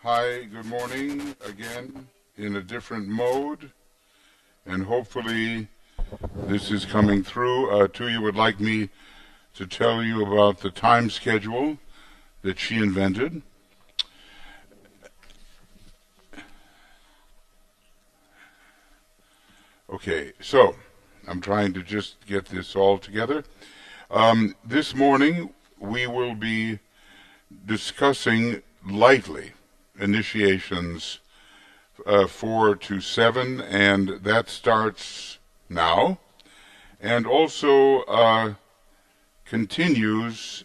Hi, good morning again in a different mode, and hopefully this is coming through. Tuya would like me to tell you about the time schedule that she invented. Okay, so I'm trying to just get this all together. This morning we will be discussing lightly initiations 4 to 7, and that starts now, and also continues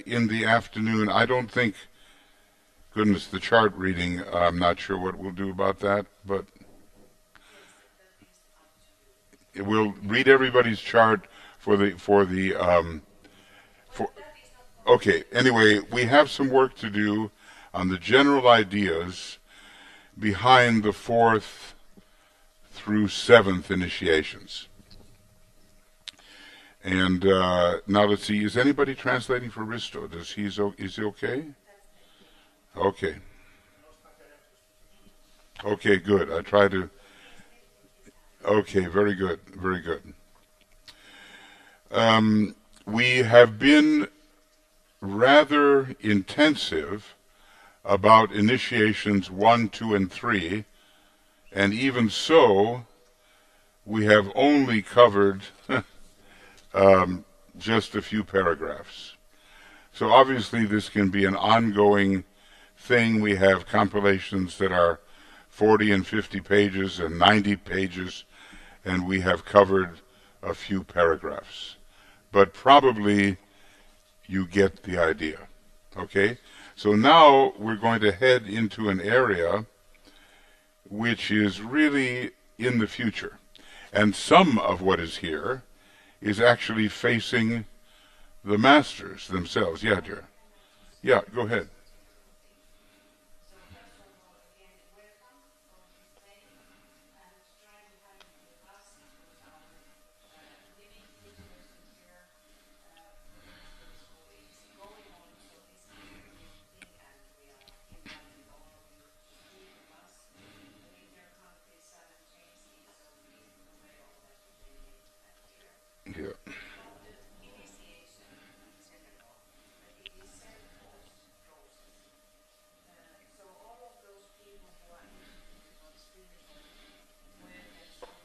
in the afternoon. I don't think, goodness, the chart reading, I'm not sure what we'll do about that, but we'll read everybody's chart for okay, anyway, we have some work to do on the general ideas behind the 4th through 7th initiations. And now let's see, is anybody translating for Risto? Is he okay? Okay. Okay, good. I try to... Okay, very good, very good. We have been rather intensive about initiations 1, 2, and 3, and even so, we have only covered just a few paragraphs. So obviously this can be an ongoing thing. We have compilations that are 40 and 50 pages and 90 pages, and we have covered a few paragraphs. But probably you get the idea. Okay? So now we're going to head into an area which is really in the future. And some of what is here is actually facing the masters themselves. Yeah, dear. Yeah, go ahead. Yeah.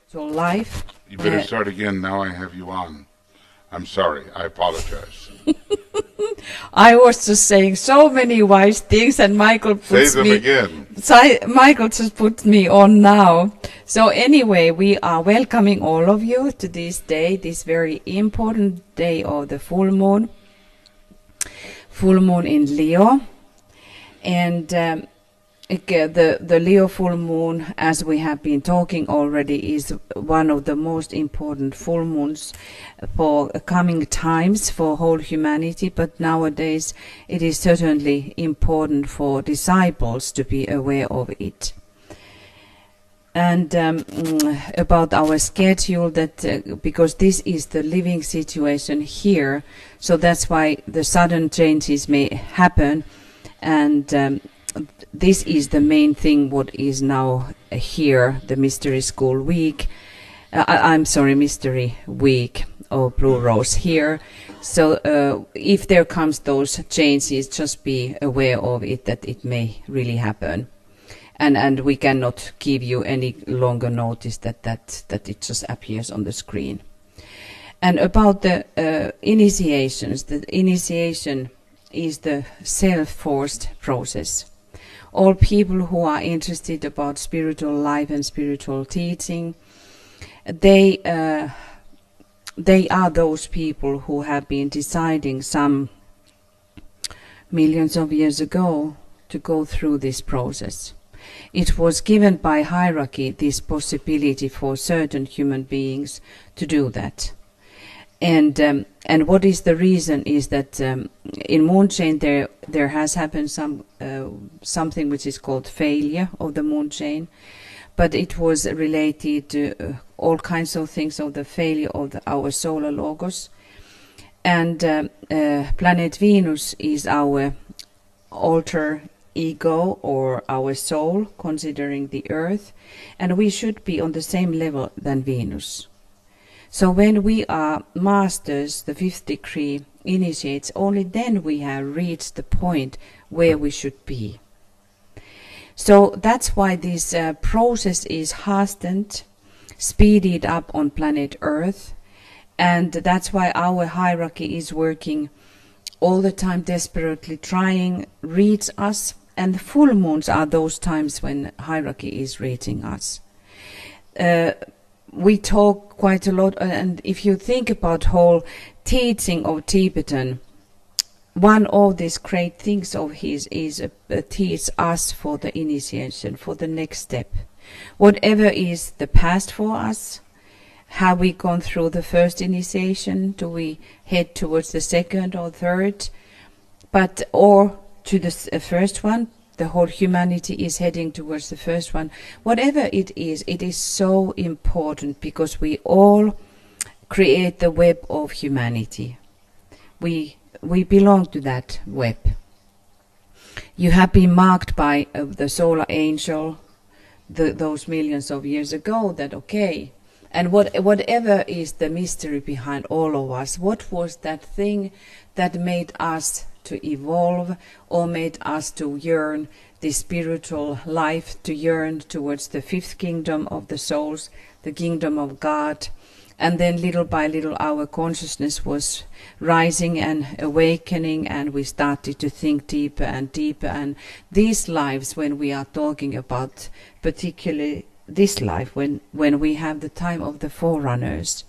So life. You better start again. Now I have you on. I'm sorry. I apologize. I was just saying so many wise things, and Michael puts Say them again. Michael just put me on now. So anyway, we are welcoming all of you to this day, this very important day of the full moon in Leo, and the Leo full moon, as we have been talking already, is one of the most important full moons for coming times for whole humanity, but nowadays it is certainly important for disciples to be aware of it. And about our schedule, that because this is the living situation here, so that's why the sudden changes may happen, and this is the main thing what is now here, the Mystery School Week. I'm sorry, Mystery Week of Blue Rose here. So if there comes those changes, just be aware of it, that it may really happen. And we cannot give you any longer notice that it just appears on the screen. And about the initiations, the initiation is the self-forced process. All people who are interested about spiritual life and spiritual teaching, they are those people who have been deciding some millions of years ago to go through this process. It was given by hierarchy, this possibility for certain human beings to do that. And what is the reason is that in moon chain there has happened something which is called failure of the moon chain, but it was related to all kinds of things of the failure of our solar logos. And planet Venus is our altar ego or our soul, considering the earth, and we should be on the same level than Venus. So when we are masters, the fifth degree initiates, only then we have reached the point where we should be. So that's why this process is hastened, speeded up on planet Earth, and that's why our hierarchy is working all the time, desperately trying reach us, and the full moons are those times when hierarchy is reaching us. We talk quite a lot, and if you think about whole teaching of Tibetan, one of these great things of his is teach us for the initiation, for the next step. Whatever is the past for us, have we gone through the first initiation? Do we head towards the second or third? Or to the first one? The whole humanity is heading towards the first one. Whatever it is so important because we all create the web of humanity. We belong to that web. You have been marked by the solar angel those millions of years ago that okay. And whatever is the mystery behind all of us, what was that thing that made us to evolve or made us to yearn the spiritual life, to yearn towards the fifth kingdom of the souls, the kingdom of God. And then little by little our consciousness was rising and awakening, and we started to think deeper and deeper. And these lives, when we are talking about particularly this life, when we have the time of the forerunners,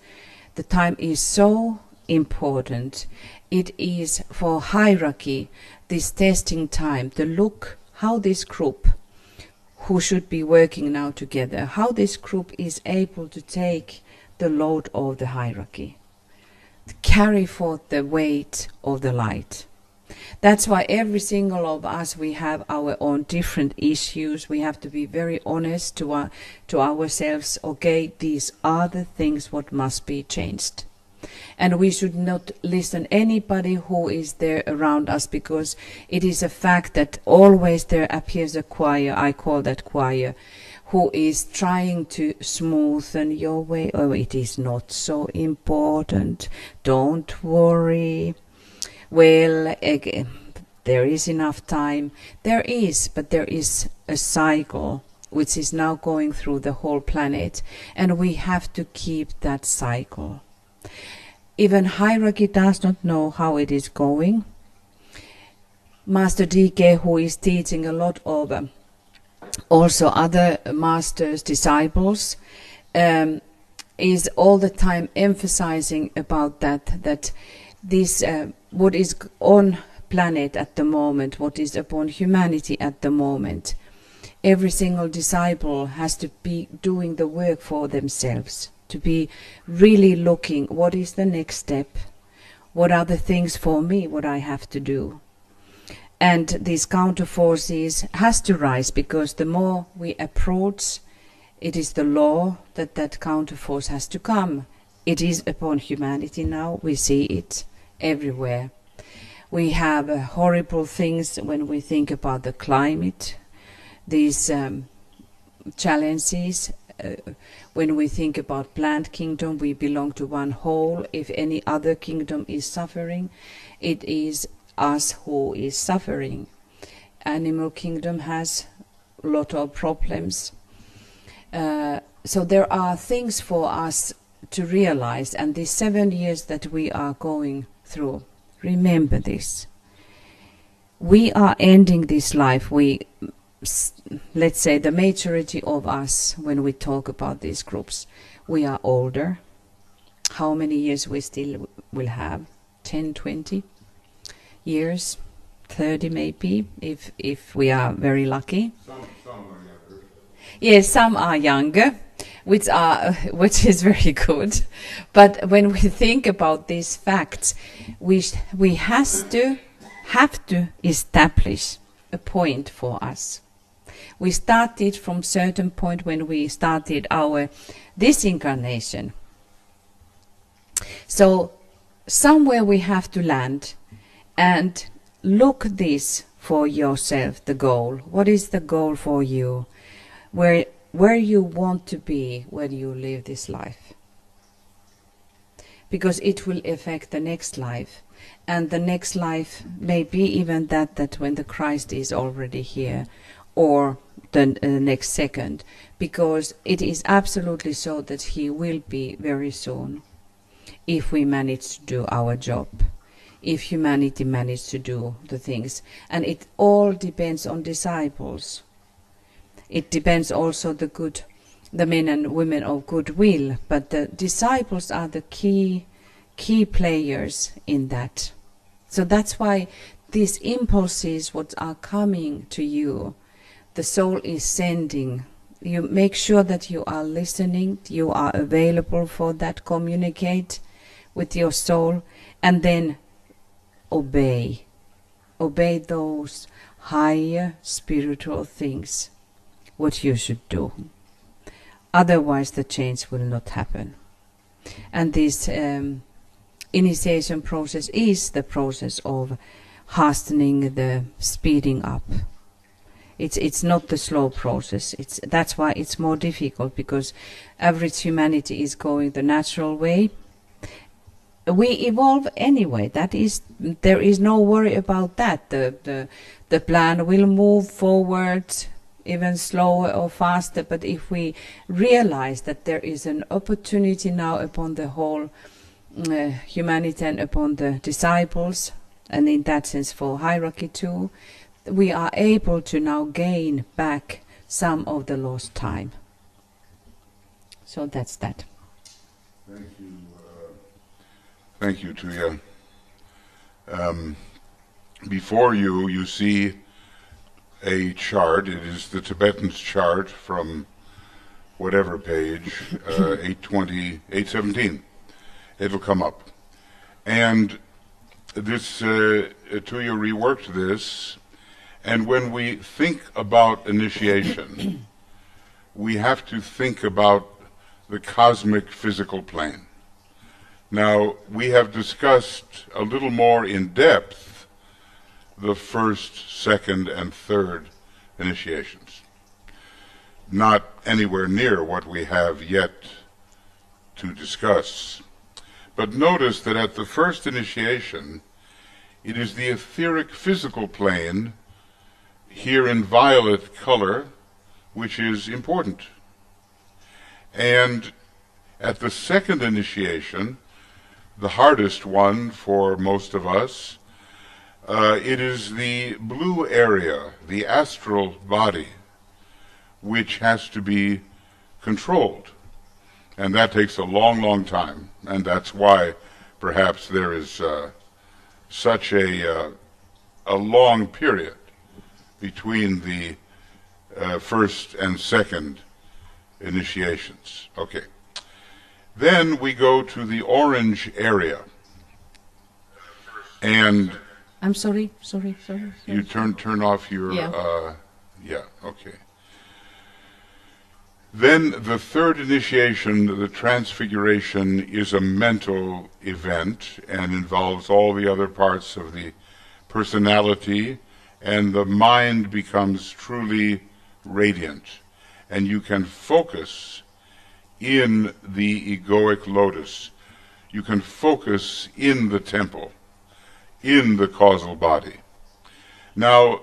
the time is so important. It is for hierarchy, this testing time, to look how this group, who should be working now together, how this group is able to take the load of the hierarchy, to carry forth the weight of the light. That's why every single of us, we have our own different issues. We have to be very honest to ourselves. Okay, these are the things what must be changed. And we should not listen anybody who is there around us, because it is a fact that always there appears a choir, I call that choir, who is trying to smoothen your way. Oh, it is not so important. Don't worry. Well, again, there is enough time. There is, but there is a cycle which is now going through the whole planet, and we have to keep that cycle. Even hierarchy does not know how it is going. Master DK, who is teaching a lot of also other masters, disciples, is all the time emphasizing about that this what is on planet at the moment, what is upon humanity at the moment, every single disciple has to be doing the work for themselves, to be really looking what is the next step, what are the things for me, what I have to do. And these counter forces has to rise, because the more we approach, it is the law that counter force has to come. It is upon humanity now, we see it everywhere. We have horrible things when we think about the climate, these challenges. When we think about plant kingdom, we belong to one whole. If any other kingdom is suffering, it is us who is suffering. Animal kingdom has a lot of problems. So there are things for us to realize, and these 7 years that we are going through, remember this. We are ending this life. Let's say the majority of us, when we talk about these groups, we are older. How many years we still will have? 10, 20 years, 30 maybe, if we are very lucky. Some are younger. Yes, some are younger, which is very good. But when we think about these facts, we have to establish a point for us. We started from certain point when we started this incarnation. So somewhere we have to land and look this for yourself, the goal. What is the goal for you? Where you want to be when you live this life? Because it will affect the next life. And the next life may be even that when the Christ is already here, or the next second, because it is absolutely so that he will be very soon, if we manage to do our job, if humanity manages to do the things. And it all depends on disciples. It depends also the men and women of goodwill, but the disciples are the key players in that. So that's why these impulses what are coming to you, the soul is sending. You make sure that you are listening, you are available for that, communicate with your soul, and then obey. Obey those higher spiritual things, what you should do. Otherwise the change will not happen. And this initiation process is the process of hastening, the speeding up. It's not the slow process. That's why it's more difficult, because average humanity is going the natural way. We evolve anyway. There is no worry about that. The plan will move forward even slower or faster. But if we realize that there is an opportunity now upon the whole humanity and upon the disciples, and in that sense for hierarchy too, we are able to now gain back some of the lost time. So that's that. Thank you, Tuija. Before you see a chart. It is the Tibetan's chart from whatever page, 817. It'll come up. And this, Tuija reworked this, and when we think about initiation, we have to think about the cosmic physical plane. Now, we have discussed a little more in depth the first, second, and third initiations. Not anywhere near what we have yet to discuss. But notice that at the first initiation, it is the etheric physical plane, here in violet color, which is important. And at the second initiation, the hardest one for most of us, it is the blue area, the astral body, which has to be controlled. And that takes a long, long time. And that's why perhaps there is such a long period between the first and second initiations. Okay. Then we go to the orange area. And I'm sorry. You turn off your Yeah. Okay. Then the third initiation, the transfiguration, is a mental event and involves all the other parts of the personality, and the mind becomes truly radiant, and you can focus in the egoic lotus. You can focus in the temple, in the causal body. Now,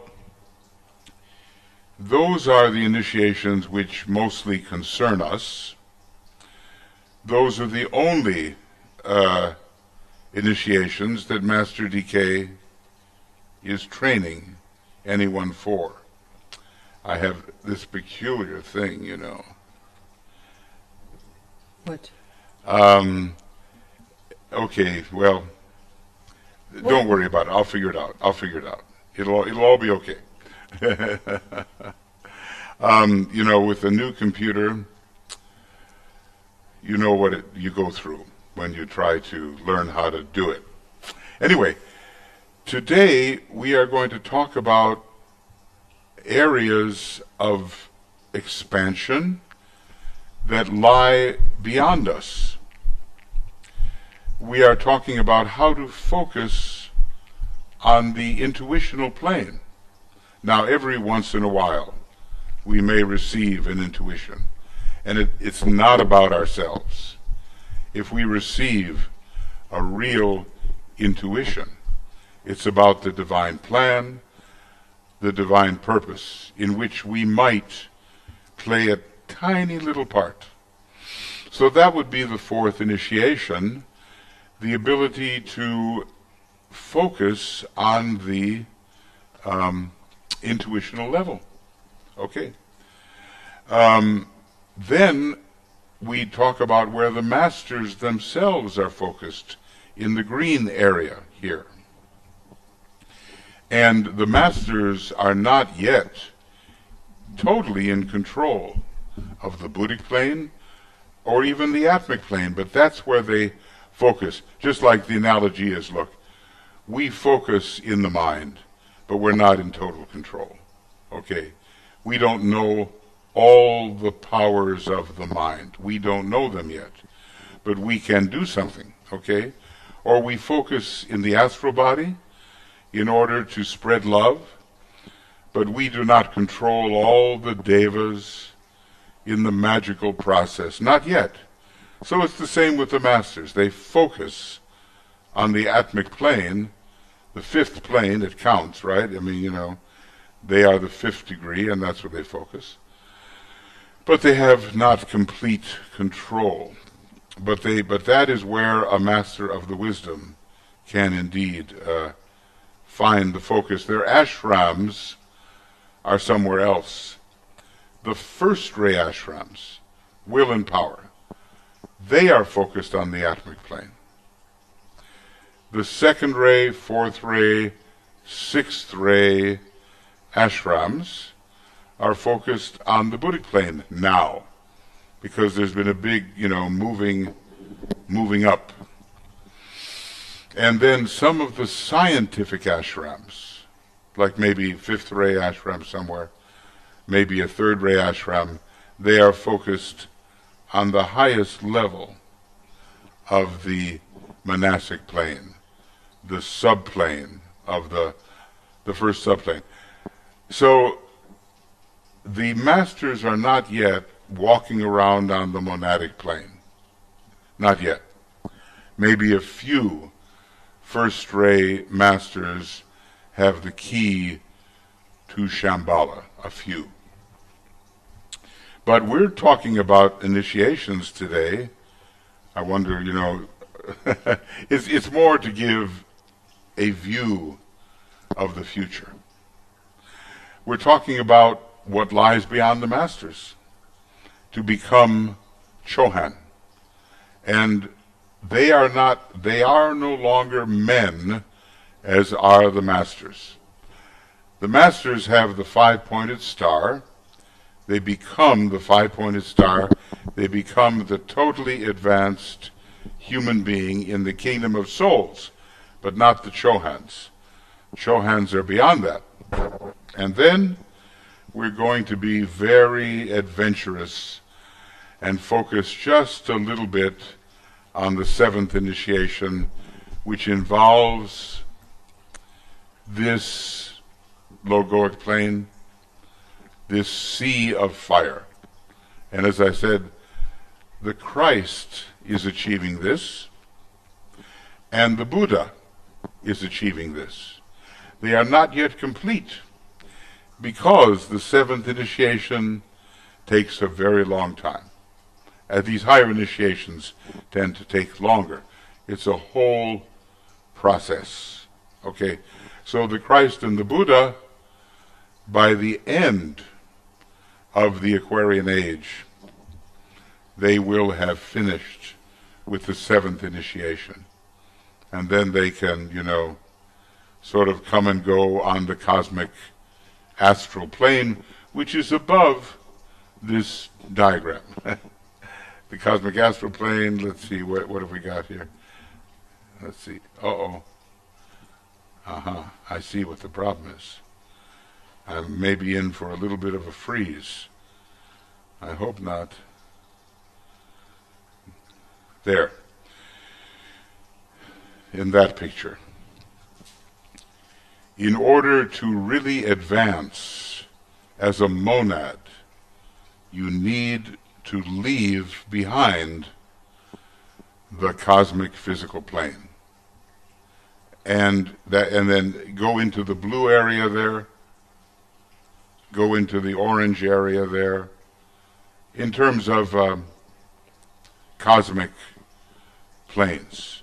those are the initiations which mostly concern us. Those are the only initiations that Master DK is training anyone for. I have this peculiar thing, you know. What? Okay, well, don't worry about it. I'll figure it out. It'll all be okay. You know, with a new computer, you know what you go through when you try to learn how to do it. Anyway, today we are going to talk about areas of expansion that lie beyond us. We are talking about how to focus on the intuitional plane. Now, every once in a while, we may receive an intuition, and it's not about ourselves. If we receive a real intuition, it's about the divine plan, the divine purpose, in which we might play a tiny little part. So that would be the fourth initiation, the ability to focus on the intuitional level. Okay. Then we talk about where the masters themselves are focused, in the green area here. And the masters are not yet totally in control of the Buddhic plane or even the Atmic plane, but that's where they focus. Just like the analogy is, look, we focus in the mind, but we're not in total control. Okay? We don't know all the powers of the mind. We don't know them yet, but we can do something. Okay? Or we focus in the astral body in order to spread love, but we do not control all the devas in the magical process. Not yet. So it's the same with the masters. They focus on the Atmic plane, the fifth plane. It counts, right? I mean, they are the fifth degree, and that's where they focus. But they have not complete control. But that is where a master of the wisdom can indeed find the focus. Their ashrams are somewhere else. The first ray ashrams, will and power, they are focused on the Atmic plane. The second ray, fourth ray, sixth ray ashrams are focused on the Buddhic plane now, because there's been a big, moving up. And then some of the scientific ashrams, like maybe fifth ray ashram somewhere, maybe a third ray ashram, they are focused on the highest level of the monastic plane, the subplane of the first subplane. So the masters are not yet walking around on the monadic plane. Not yet. Maybe a few first ray masters have the key to Shambhala, a few. But we're talking about initiations today. I wonder, it's more to give a view of the future. We're talking about what lies beyond the masters, to become Chohan. And they are no longer men as are the masters. The masters have the five-pointed star. They become the five-pointed star. They become the totally advanced human being in the kingdom of souls, but not the Chohans. Chohans are beyond that. And then we're going to be very adventurous and focus just a little bit on the seventh initiation, which involves this logoic plane, this sea of fire. And as I said, the Christ is achieving this, and the Buddha is achieving this. They are not yet complete, because the seventh initiation takes a very long time. These higher initiations tend to take longer. It's a whole process. Okay, so the Christ and the Buddha, by the end of the Aquarian Age, they will have finished with the seventh initiation. And then they can, sort of come and go on the cosmic astral plane, which is above this diagram. The cosmic astral plane, let's see, what have we got here? Let's see. I see what the problem is. I'm maybe in for a little bit of a freeze. I hope not. There. In that picture. in order to really advance as a monad, you need to leave behind the cosmic physical plane. And then go into the blue area there, go into the orange area there, in terms of cosmic planes.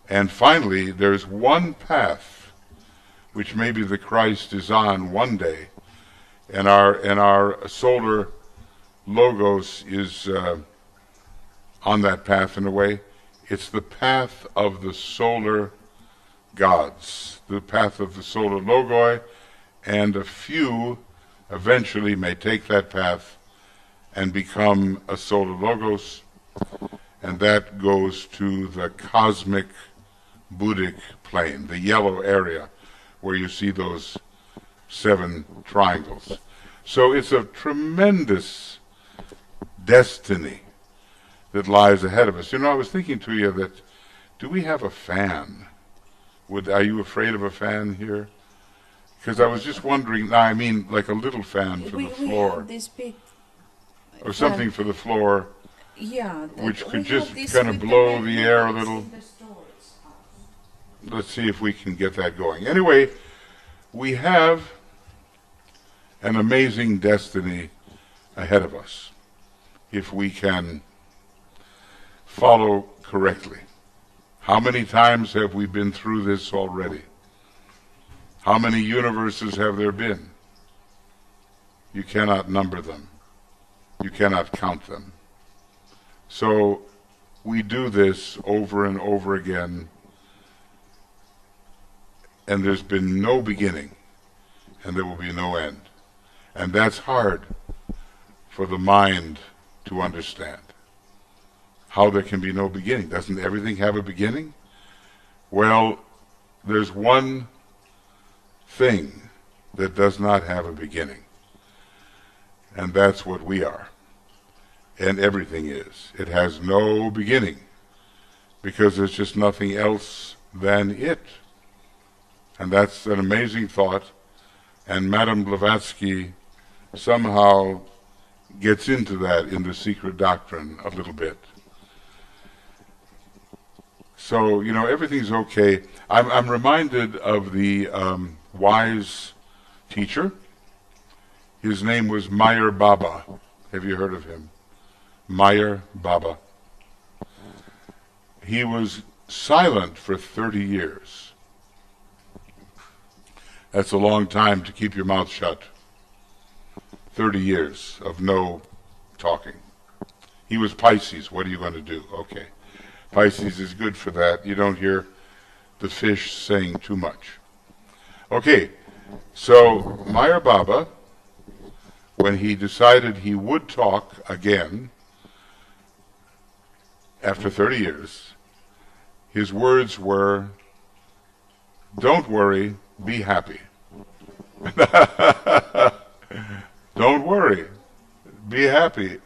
And finally, there's one path which maybe the Christ is on one day, and our solar logos is on that path in a way. It's the path of the solar gods, the path of the solar logoi, and a few eventually may take that path and become a solar logos, and that goes to the cosmic Buddhic plane, the yellow area where you see those 7 triangles. So it's a tremendous destiny that lies ahead of us. You know, I was thinking to you that, do we have a fan? Are you afraid of a fan here? Because I was just wondering, I mean like a little fan for the floor. We have this big or something for the floor, yeah, which could just kind of blow the air a little. Let's see if we can get that going. Anyway, we have an amazing destiny ahead of us if we can follow correctly. How many times have we been through this already? How many universes have there been? You cannot number them. You cannot count them. So we do this over and over again, and there's been no beginning, and there will be no end. And that's hard for the mind to understand. How there can be no beginning. Doesn't everything have a beginning? Well, there's one thing that does not have a beginning, and that's what we are. And everything is. It has no beginning, because there's just nothing else than it. And that's an amazing thought, and Madame Blavatsky somehow gets into that in The Secret Doctrine a little bit. So, you know, everything's okay. I'm reminded of the wise teacher. His name was Meyer Baba. Have you heard of him? Meyer Baba. He was silent for 30 years. That's a long time to keep your mouth shut. 30 years of no talking. He was Pisces. What are you going to do? Okay. Pisces is good for that. You don't hear the fish saying too much. Okay. So Meyer Baba, when he decided he would talk again, after 30 years, his words were, "Don't worry, be happy." Don't worry, be happy.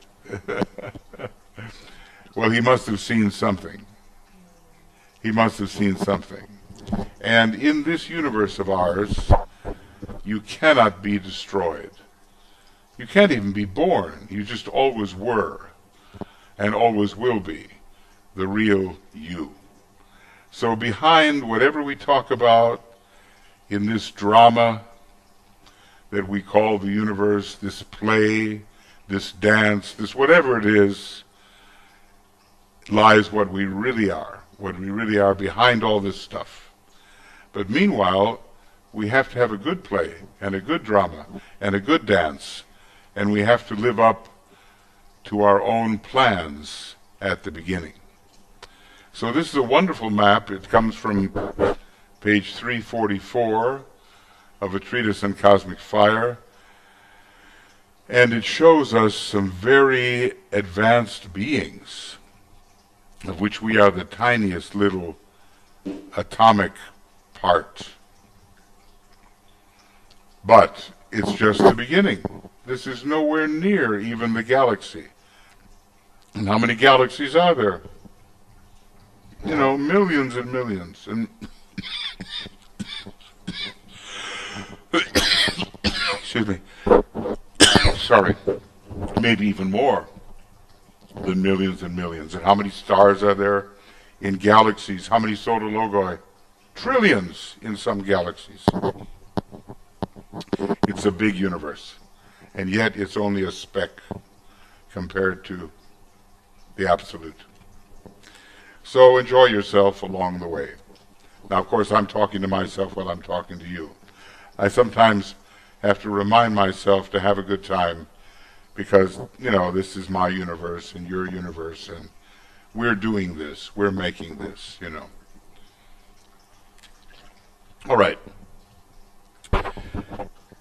Well, he must have seen something. He must have seen something. And in this universe of ours, you cannot be destroyed. You can't even be born. You just always were, and always will be, the real you. So behind whatever we talk about in this drama that we call the universe, this play, this dance, this whatever it is, lies what we really are behind all this stuff. But meanwhile, we have to have a good play and a good drama and a good dance, and we have to live up to our own plans at the beginning. So this is a wonderful map. It comes from page 344 of A Treatise on Cosmic Fire, and it shows us some very advanced beings, of which we are the tiniest little atomic part. But it's just the beginning. This is nowhere near even the galaxy. And how many galaxies are there? You know, millions and millions. And excuse me, sorry, maybe even more than millions and millions. And how many stars are there in galaxies? How many solar logoi? Trillions in some galaxies. It's a big universe, and yet it's only a speck compared to the absolute. So enjoy yourself along the way. Now, of course, I'm talking to myself while I'm talking to you. I sometimes have to remind myself to have a good time because, you know, this is my universe and your universe, and we're doing this, we're making this, you know. All right.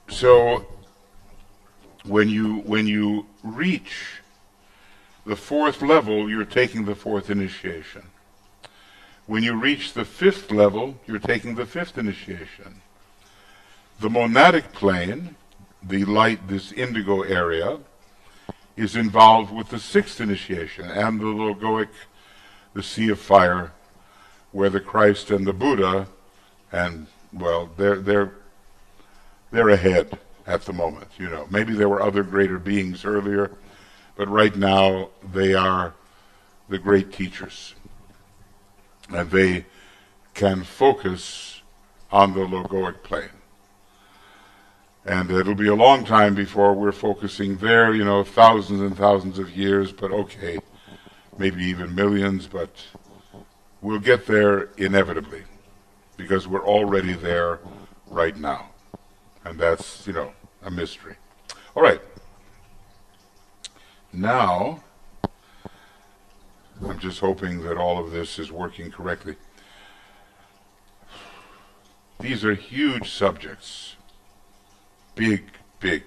So when you reach the fourth level, you're taking the fourth initiation. When you reach the fifth level, you're taking the fifth initiation. The monadic plane, the light, this indigo area, is involved with the sixth initiation, and the logoic, the sea of fire, where the Christ and the Buddha, and well, they're ahead at the moment. You know, maybe there were other greater beings earlier, but right now they are the great teachers, and they can focus on the logoic plane. And it'll be a long time before we're focusing there, you know, thousands and thousands of years, but okay, maybe even millions, but we'll get there inevitably, because we're already there right now. And that's, you know, a mystery. All right. Now, I'm just hoping that all of this is working correctly. These are huge subjects. Big, big.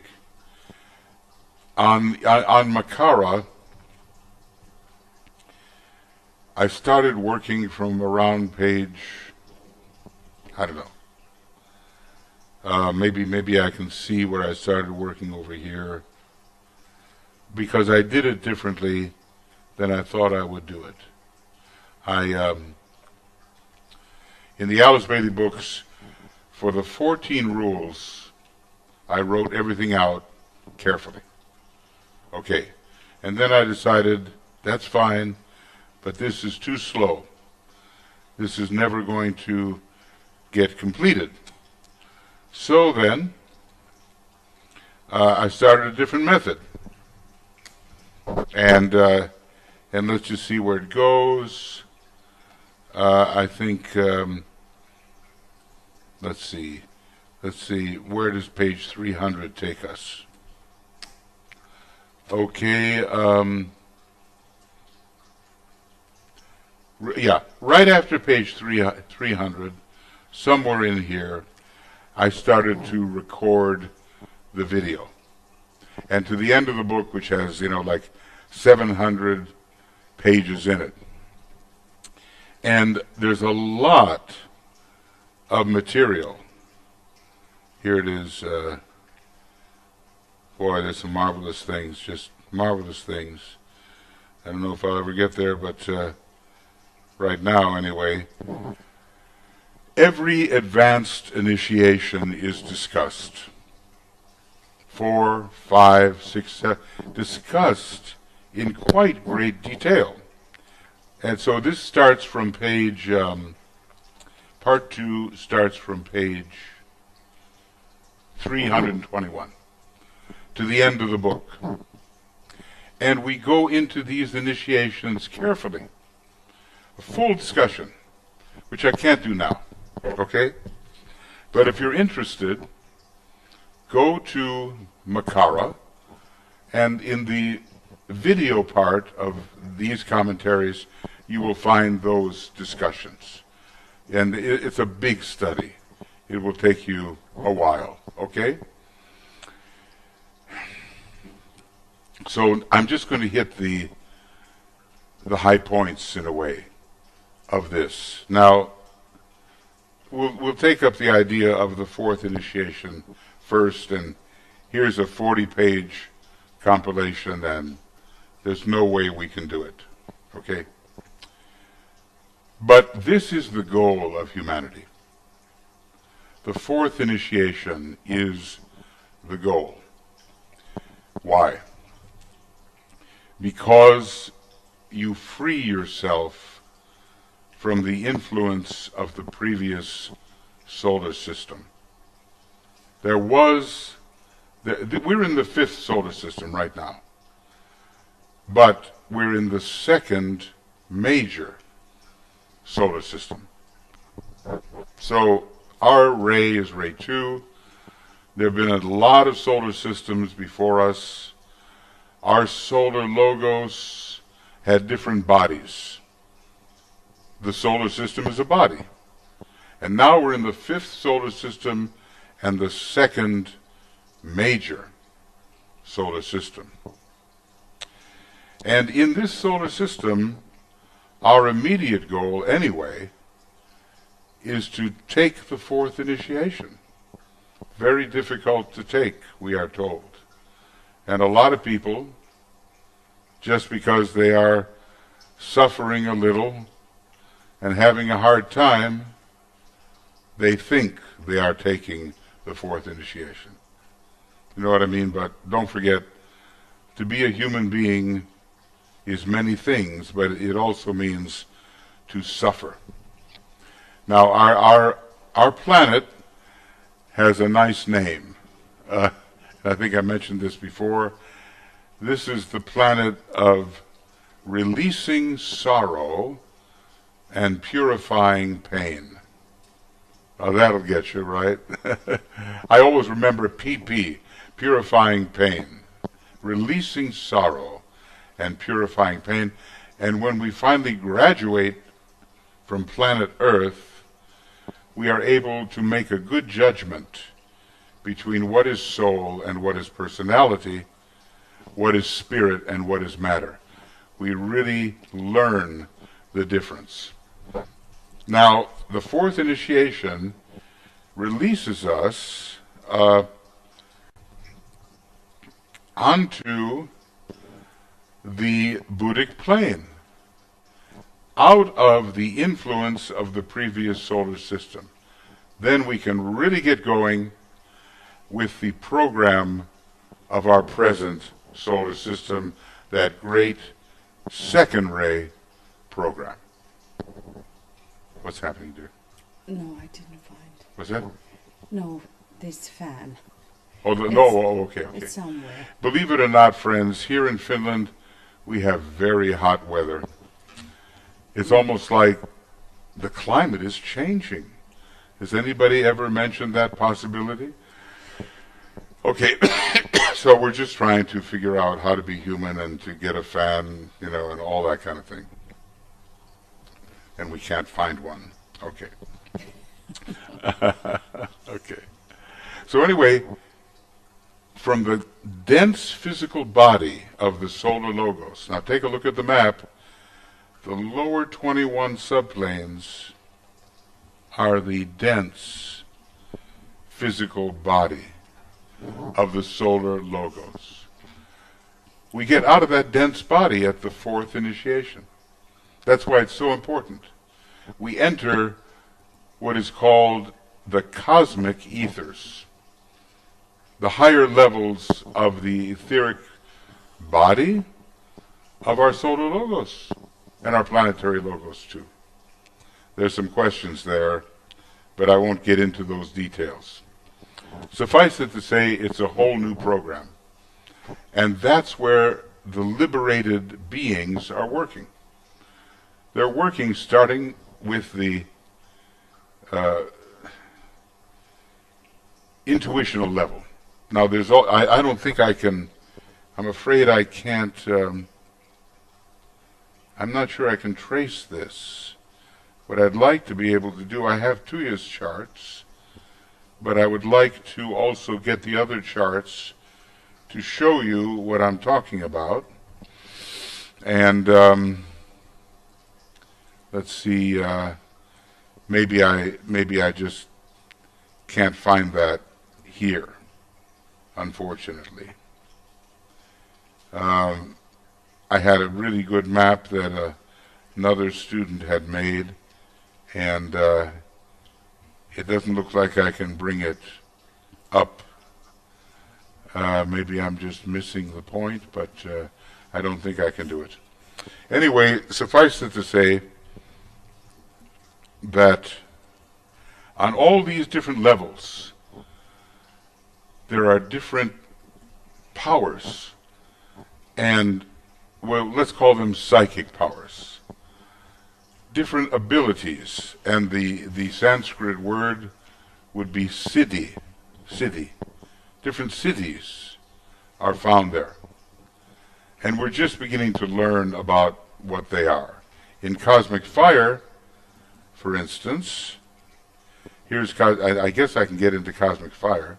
On Makara, I started working from around page, I don't know. Maybe I can see where I started working over here, because I did it differently than I thought I would do it. In the Alice Bailey books, for the 14 rules, I wrote everything out carefully. Okay. And then I decided, that's fine, but this is too slow. This is never going to get completed. So then, I started a different method. And let's just see where it goes. I think, let's see, where does page 300 take us? Okay, yeah, right after page 300, somewhere in here, I started to record the video. And to the end of the book, which has, you know, like 700 pages in it. And there's a lot of material. Here it is. Boy, there's some marvelous things, just marvelous things. I don't know if I'll ever get there, but right now anyway. Every advanced initiation is discussed. 4, 5, 6, 7, discussed in quite great detail. And so this starts from page, part 2 starts from page 321 to the end of the book. And we go into these initiations carefully. A full discussion, which I can't do now, okay? But if you're interested, go to Makara, and in the video part of these commentaries, you will find those discussions. And it's a big study. It will take you a while, okay? So I'm just going to hit the high points, in a way, of this. Now, we'll take up the idea of the fourth initiation first, and here's a 40-page compilation, and there's no way we can do it, okay? But this is the goal of humanity. The fourth initiation is the goal. Why? Because you free yourself from the influence of the previous solar system. We're in the fifth solar system right now, but we're in the second major solar system. So our ray is ray 2. There have been a lot of solar systems before us. Our solar logos had different bodies. The solar system is a body. And now we're in the fifth solar system and the second major solar system. And in this solar system, our immediate goal, anyway, is to take the fourth initiation. Very difficult to take, we are told. And a lot of people, just because they are suffering a little and having a hard time, they think they are taking the fourth initiation. You know what I mean? But don't forget, to be a human being is many things, but it also means to suffer. Now, our planet has a nice name. I think I mentioned this before. This is the planet of releasing sorrow and purifying pain. Now that'll get you, right? I always remember PP, purifying pain, releasing sorrow and purifying pain. And when we finally graduate from planet Earth, we are able to make a good judgment between what is soul and what is personality, what is spirit and what is matter. We really learn the difference. Now, the fourth initiation releases us onto the Buddhic plane, out of the influence of the previous solar system. Then we can really get going with the program of our present solar system, that great second ray program. What's happening, dear? No, I didn't find. What's that? No, this fan. Okay. It's somewhere. Believe it or not, friends, here in Finland, we have very hot weather. It's almost like the climate is changing. Has anybody ever mentioned that possibility? Okay, so we're just trying to figure out how to be human and to get a fan, and all that kind of thing. And we can't find one. Okay. Okay. So anyway, from the dense physical body of the solar logos, now take a look at the map. The lower 21 subplanes are the dense physical body of the solar logos. We get out of that dense body at the fourth initiation. That's why it's so important. We enter what is called the cosmic ethers, the higher levels of the etheric body of our solar logos and our planetary logos too. There's some questions there, but I won't get into those details. Suffice it to say, it's a whole new program. And that's where the liberated beings are working. They're working starting with the intuitional level. Now, I don't think I can, I'm afraid I can't, I'm not sure I can trace this. What I'd like to be able to do, I have Tuya's charts, but I would like to also get the other charts to show you what I'm talking about. And let's see, maybe I just can't find that here, unfortunately. I had a really good map that another student had made, and it doesn't look like I can bring it up. Maybe I'm just missing the point, but I don't think I can do it. Anyway, suffice it to say that on all these different levels, there are different powers, and, well, let's call them psychic powers. Different abilities, and the Sanskrit word would be siddhi. Different cities are found there. And we're just beginning to learn about what they are. In cosmic fire, for instance, I guess I can get into cosmic fire,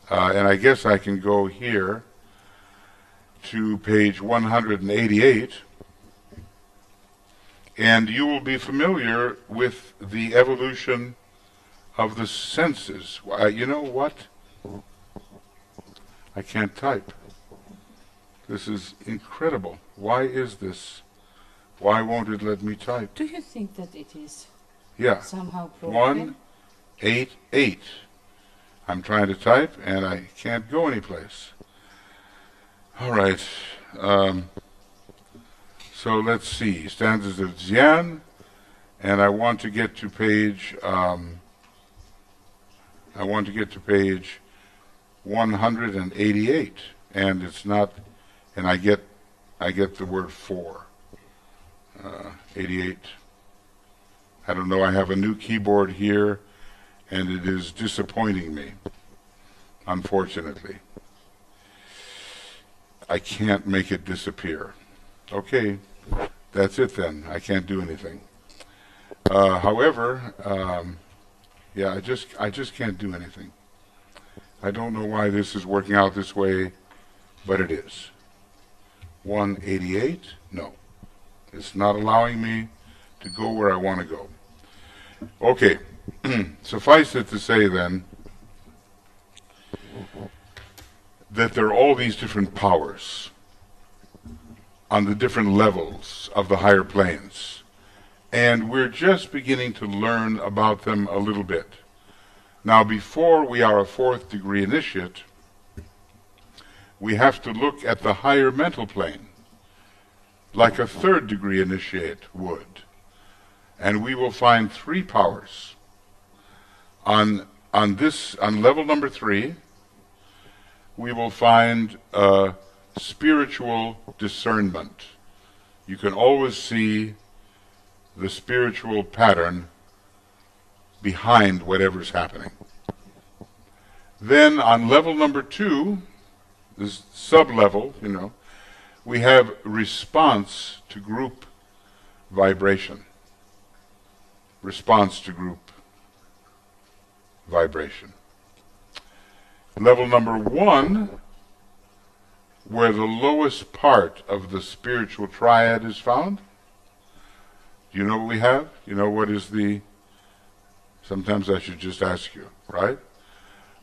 and I guess I can go here to page 188, and you will be familiar with the evolution of the senses. You know what? I can't type. This is incredible. Why is this? Why won't it let me type? Do you think that it is somehow broken? 188. I'm trying to type and I can't go anyplace. All right. So let's see. Stanzas of Xian, and I want to get to page. I want to get to page 188, and it's not. And I get the word for. 88. I don't know. I have a new keyboard here, and it is disappointing me. Unfortunately, I can't make it disappear. Okay, that's it then. I can't do anything. However, yeah, I just can't do anything. I don't know why this is working out this way, but it is. 188? No. It's not allowing me to go where I want to go. Okay. Suffice it to say then that there are all these different powers on the different levels of the higher planes. And we're just beginning to learn about them a little bit. Now, before we are a fourth degree initiate, we have to look at the higher mental plane, like a third degree initiate would. And we will find three powers. On level number 3, we will find spiritual discernment. You can always see the spiritual pattern behind whatever's happening. Then on level number 2, this sub-level, we have response to group vibration. Response to group vibration. Level number 1, where the lowest part of the spiritual triad is found. Do you know what we have? You know what is the... Sometimes I should just ask you, right?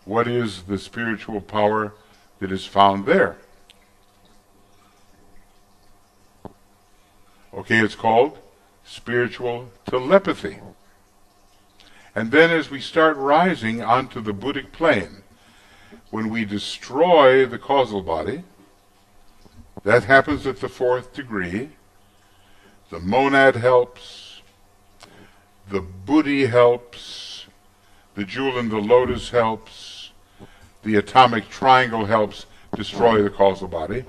What is the spiritual power that is found there? Okay, it's called spiritual telepathy. And then as we start rising onto the Buddhic plane, when we destroy the causal body, that happens at the 4th degree, the monad helps, the buddhi helps, the jewel in the lotus helps, the atomic triangle helps destroy the causal body,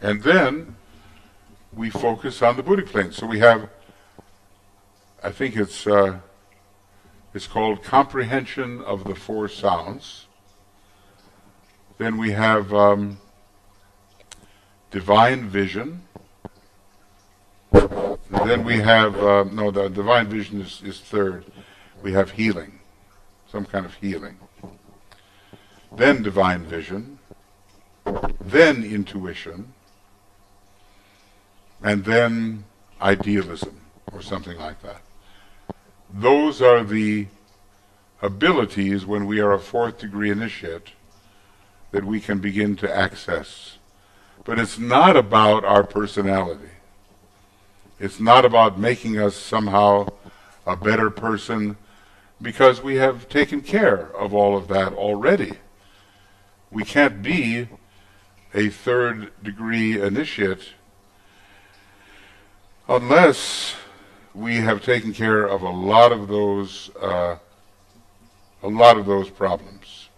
and then we focus on the Buddhic plane. So we have, I think it's called comprehension of the 4 sounds. Then we have divine vision. Then we have, the divine vision is third. We have healing, some kind of healing. Then divine vision. Then intuition. And then idealism, or something like that. Those are the abilities when we are a 4th degree initiate that we can begin to access. But it's not about our personality. It's not about making us somehow a better person, because we have taken care of all of that already. We can't be a third degree initiate unless we have taken care of a lot of those problems.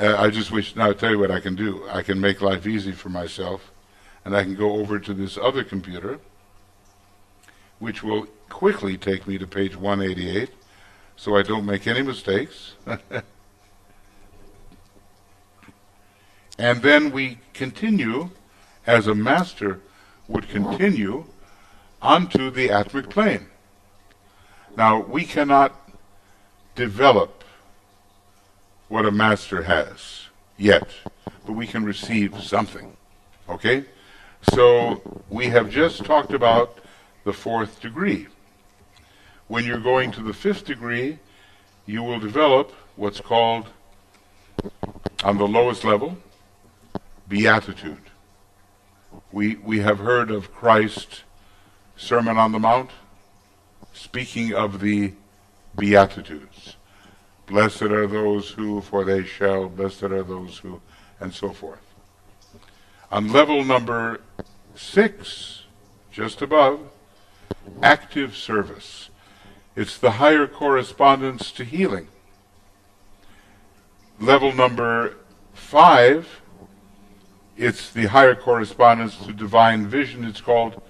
I just wish, now I'll tell you what I can do. I can make life easy for myself, and I can go over to this other computer, which will quickly take me to page 188, so I don't make any mistakes. And then we continue, as a master would continue, onto the atmic plane. Now, we cannot develop what a master has yet, but we can receive something. Okay? So we have just talked about the fourth degree. When you're going to the fifth degree, you will develop what's called, on the lowest level, beatitude. We have heard of Christ's Sermon on the Mount, speaking of the Beatitudes. Blessed are those who, for they shall, blessed are those who, and so forth. On level number 6, just above, active service. It's the higher correspondence to healing. Level number 5, it's the higher correspondence to divine vision. It's called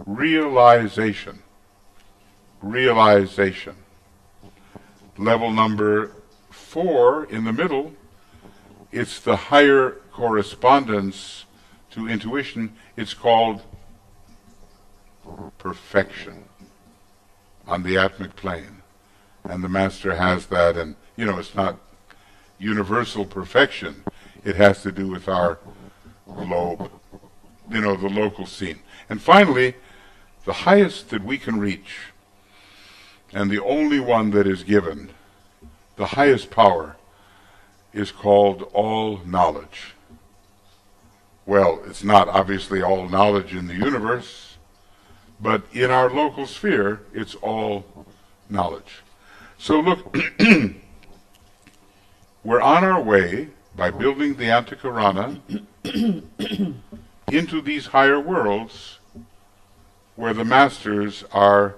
realization. Realization. Level number 4, in the middle, it's the higher correspondence to intuition. It's called perfection on the atmic plane. And the master has that, and it's not universal perfection. It has to do with our globe, the local scene. And finally, the highest that we can reach, and the only one that is given, the highest power, is called all knowledge. Well, it's not obviously all knowledge in the universe, but in our local sphere, it's all knowledge. So look, we're on our way, by building the Antakarana, into these higher worlds where the masters are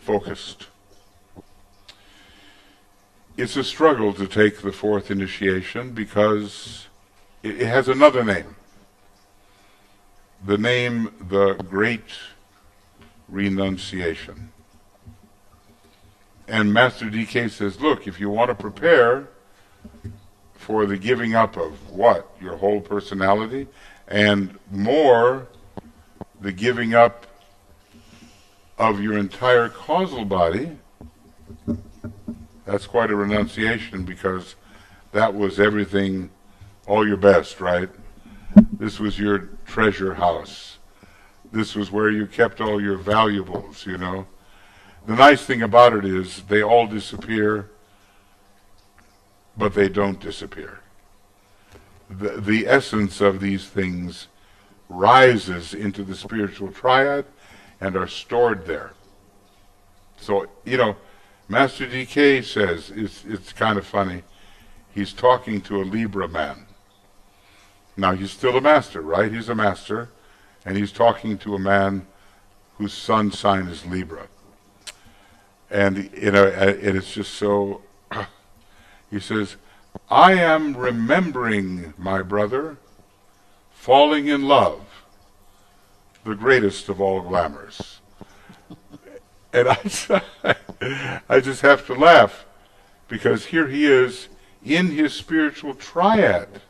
focused. It's a struggle to take the fourth initiation because it has another name. The name, the Great Renunciation. And Master DK says, look, if you want to prepare for the giving up of what? Your whole personality, and more, the giving up of your entire causal body. That's quite a renunciation, because that was everything, all your best, right? This was your treasure house. This was where you kept all your valuables, The nice thing about it is they all disappear, but they don't disappear. The essence of these things rises into the spiritual triad and are stored there. So, Master DK says, it's kind of funny, he's talking to a Libra man. Now, he's still a master, right? He's a master, and he's talking to a man whose sun sign is Libra. And, and it's just so... He says, I am remembering, my brother, falling in love, the greatest of all glamours. And I just have to laugh, because here he is in his spiritual triad,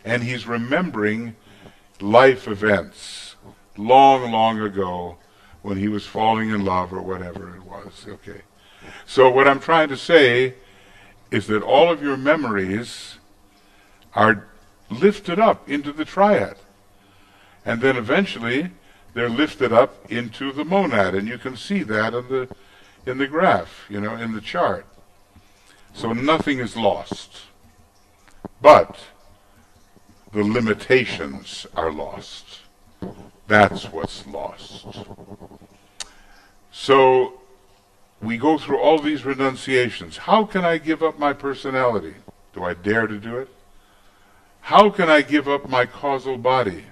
and he's remembering life events long, long ago when he was falling in love or whatever it was. Okay. So what I'm trying to say is that all of your memories are lifted up into the triad. And then eventually they're lifted up into the monad, and you can see that in the graph, in the chart. So nothing is lost. But the limitations are lost. That's what's lost. So we go through all these renunciations. How can I give up my personality? Do I dare to do it? How can I give up my causal body?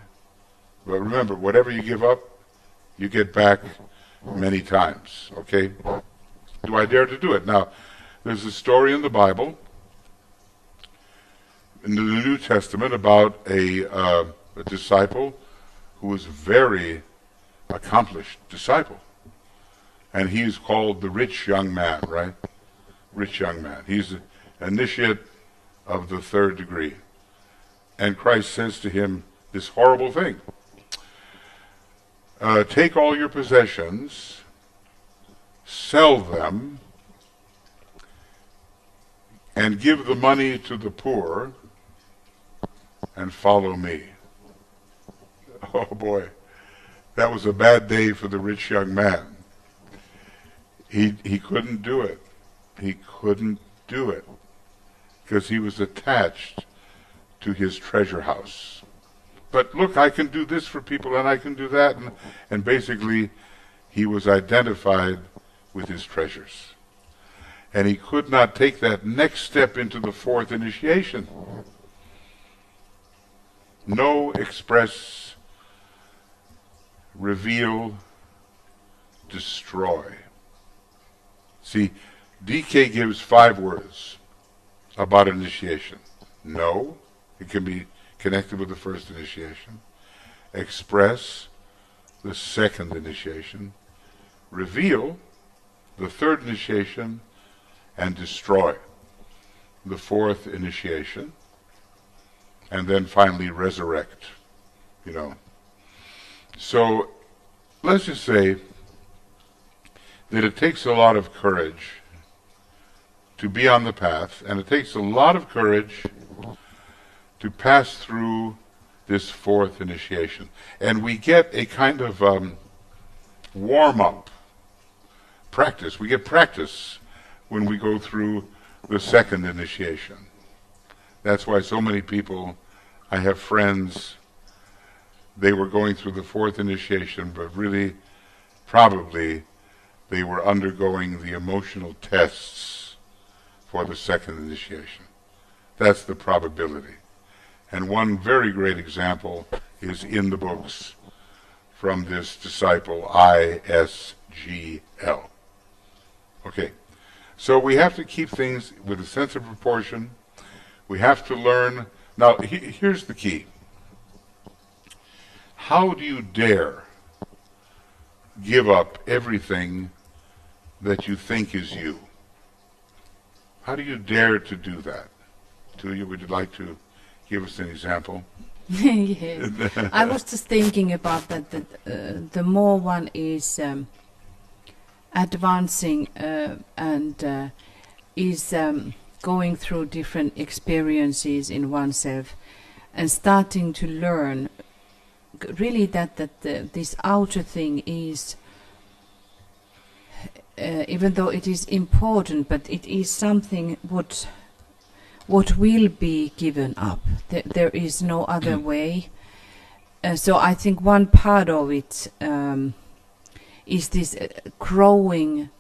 But remember, whatever you give up, you get back many times. Okay? Do I dare to do it? Now, there's a story in the Bible, in the New Testament, about a disciple who was very accomplished disciple. And he's called the rich young man, right? Rich young man. He's an initiate of the third degree. And Christ says to him this horrible thing. Take all your possessions, sell them, and give the money to the poor, and follow me. Oh boy, that was a bad day for the rich young man. He couldn't do it. He couldn't do it because he was attached to his treasure house. But look, I can do this for people and I can do that. And basically, he was identified with his treasures. And he could not take that next step into the fourth initiation. Know, express, reveal, destroy. See, DK gives 5 words about initiation. Know, it can be connected with the first initiation. Express, the second initiation. Reveal, the third initiation. And destroy, the fourth initiation. And then finally resurrect, So, let's just say that it takes a lot of courage to be on the path, and it takes a lot of courage to pass through this fourth initiation. And we get a kind of warm-up practice. We get practice when we go through the second initiation. That's why so many people, I have friends, they were going through the fourth initiation, but really, probably, they were undergoing the emotional tests for the second initiation. That's the probability. And one very great example is in the books from this disciple, ISGL. Okay, so we have to keep things with a sense of proportion. We have to learn. Now, here's the key. How do you dare give up everything that you think is you? How do you dare to do that? Tuija, would you like to give us an example? Yes. I was just thinking about that, the more one is advancing and is going through different experiences in oneself and starting to learn really that this outer thing is, even though it is important, but it is something what will be given up. There is no other way. So I think one part of it is this growing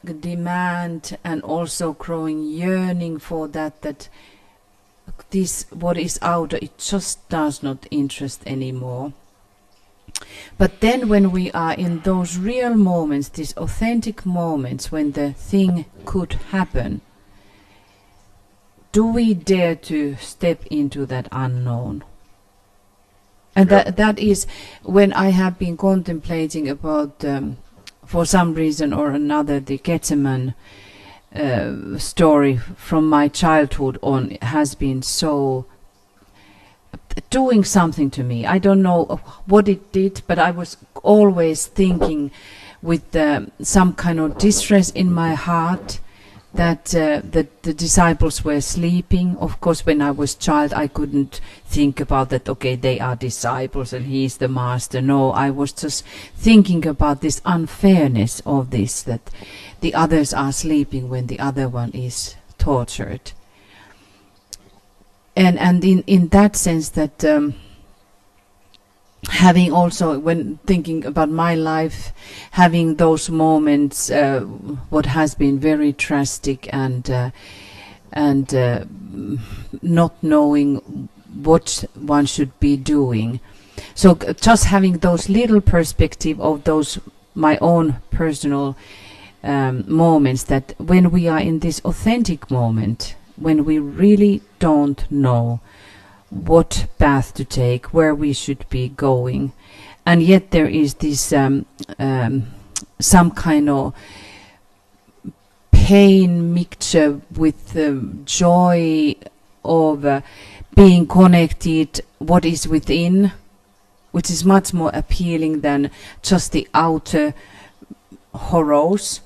demand and also growing yearning for that this what is outer, it just does not interest anymore. But then when we are in those real moments, these authentic moments when the thing could happen, do we dare to step into that unknown? And that is when I have been contemplating about, for some reason or another, the Gethsemane story from my childhood on has been so doing something to me. I don't know what it did, but I was always thinking with some kind of distress in my heart that the disciples were sleeping. Of course, when I was child, I couldn't think about that, okay, they are disciples and he is the master. No, I was just thinking about this unfairness of this, that the others are sleeping when the other one is tortured. And in that sense that having also, when thinking about my life, having those moments, what has been very drastic and not knowing what one should be doing. So just having those little perspective of those my own personal moments, that when we are in this authentic moment, when we really don't know what path to take, where we should be going, and yet there is this some kind of pain mixture with the joy of being connected, what is within, which is much more appealing than just the outer horrors.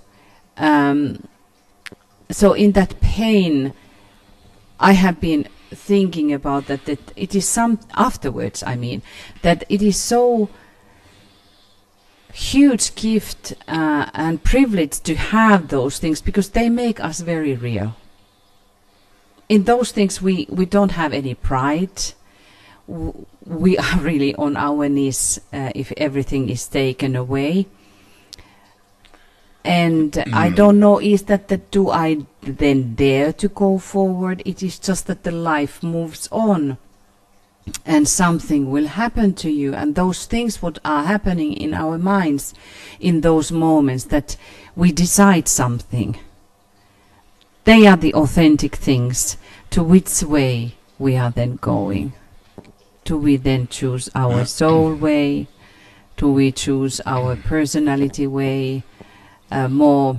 So in that pain, I have been thinking about that it is some afterwards, I mean, that it is so huge gift and privilege to have those things, because they make us very real. In those things we don't have any pride. We are really on our knees if everything is taken away. And I don't know, is that do I then dare to go forward? It is just that the life moves on and something will happen to you. And those things what are happening in our minds in those moments that we decide something, they are the authentic things. To which way we are then going? Do we then choose our soul way? Do we choose our personality way? More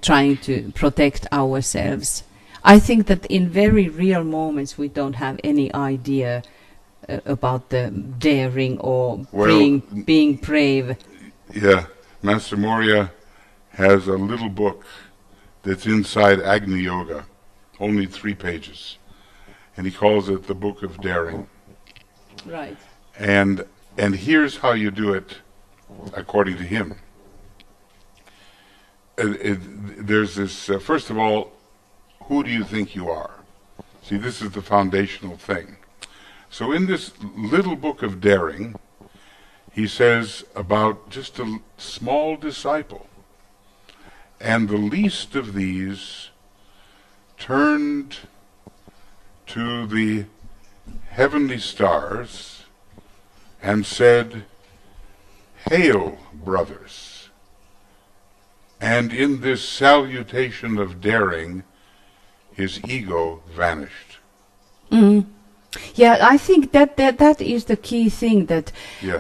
trying to protect ourselves. I think that in very real moments we don't have any idea about the daring or being brave. Yeah, Master Moria has a little book that's inside Agni Yoga, only 3 pages, and he calls it the Book of Daring. Right. And here's how you do it according to him. There's this, first of all, who do you think you are? See, this is the foundational thing. So in this little book of daring, he says about just a small disciple. And the least of these turned to the heavenly stars and said, "Hail, brothers." And in this salutation of daring, his ego vanished. Yeah, I think that is the key thing, that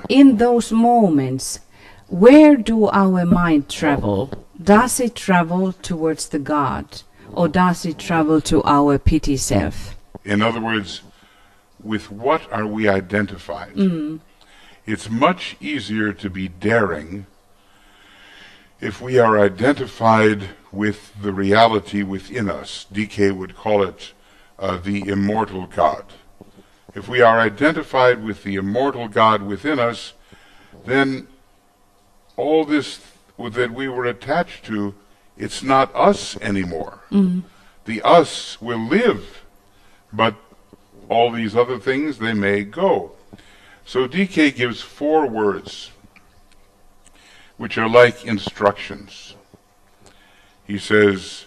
in those moments, where do our mind travel? Does it travel towards the God, or does it travel to our pity self? In other words, with what are we identified? It's much easier to be daring if we are identified with the reality within us. DK would call it the immortal God. If we are identified with the immortal God within us, then all this that we were attached to, it's not us anymore. The us will live, but all these other things, they may go. So DK gives 4 words which are like instructions. He says,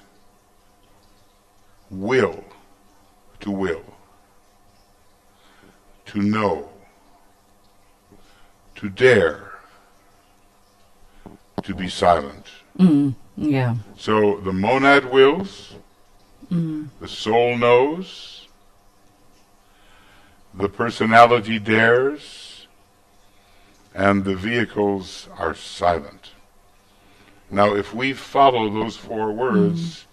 will, to know, to dare, to be silent. Yeah. So the monad wills, the soul knows, the personality dares, and the vehicles are silent. Now, if we follow those 4 words,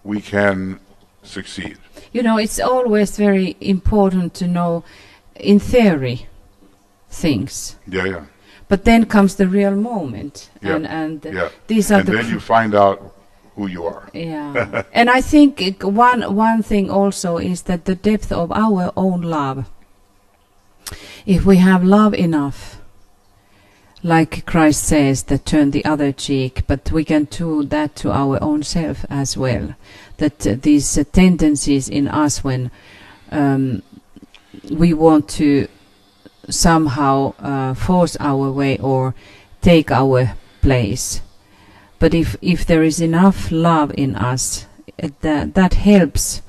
we can succeed. You know, it's always very important to know, in theory, things. Yeah. But then comes the real moment, and these are and then you find out who you are. Yeah, and I think one thing also is that the depth of our own love. If we have love enough, like Christ says, that turn the other cheek, but we can do that to our own self as well. That these tendencies in us when we want to somehow force our way or take our place. But if there is enough love in us, that helps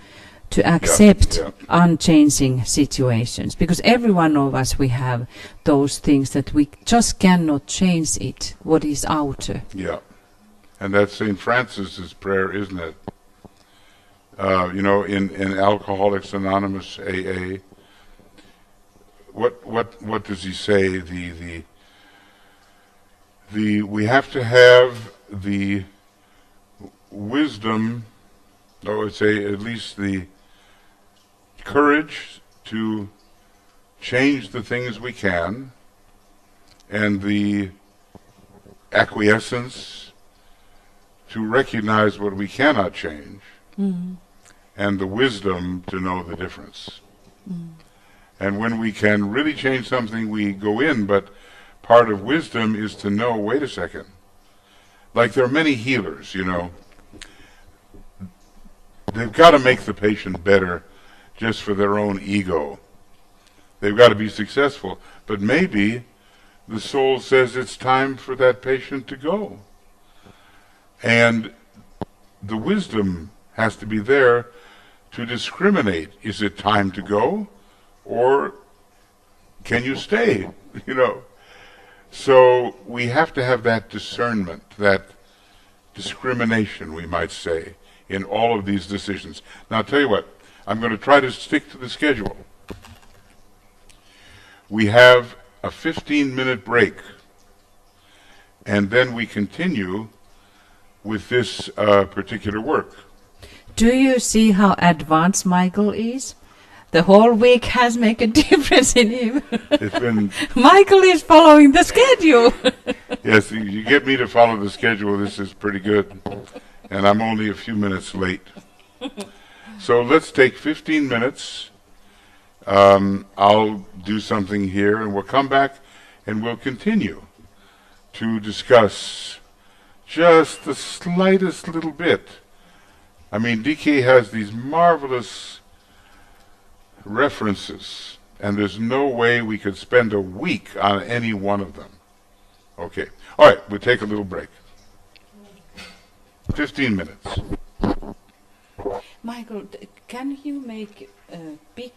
to accept unchanging situations, because every one of us, we have those things that we just cannot change it, what is outer. Yeah. And that's St. Francis's prayer, isn't it? In Alcoholics Anonymous AA, what does he say? We have to have the wisdom, or I would say at least the courage to change the things we can, and the acquiescence to recognize what we cannot change, and the wisdom to know the difference. And when we can really change something, we go in, but part of wisdom is to know, wait a second. Like there are many healers, they've got to make the patient better just for their own ego. They've got to be successful. But maybe the soul says it's time for that patient to go. And the wisdom has to be there to discriminate. Is it time to go? Or can you stay? So we have to have that discernment, that discrimination, we might say, in all of these decisions. Now, I'll tell you what, I'm going to try to stick to the schedule. We have a 15-minute break, and then we continue with this particular work. Do you see how advanced Michael is? The whole week has made a difference in him. It's been Michael is following the schedule. Yes, you get me to follow the schedule. This is pretty good. And I'm only a few minutes late. So let's take 15 minutes. I'll do something here, and we'll come back and we'll continue to discuss just the slightest little bit. I mean, DK has these marvelous references, and there's no way we could spend a week on any one of them. Okay. All right, we'll take a little break. 15 minutes. Michael, can you make a big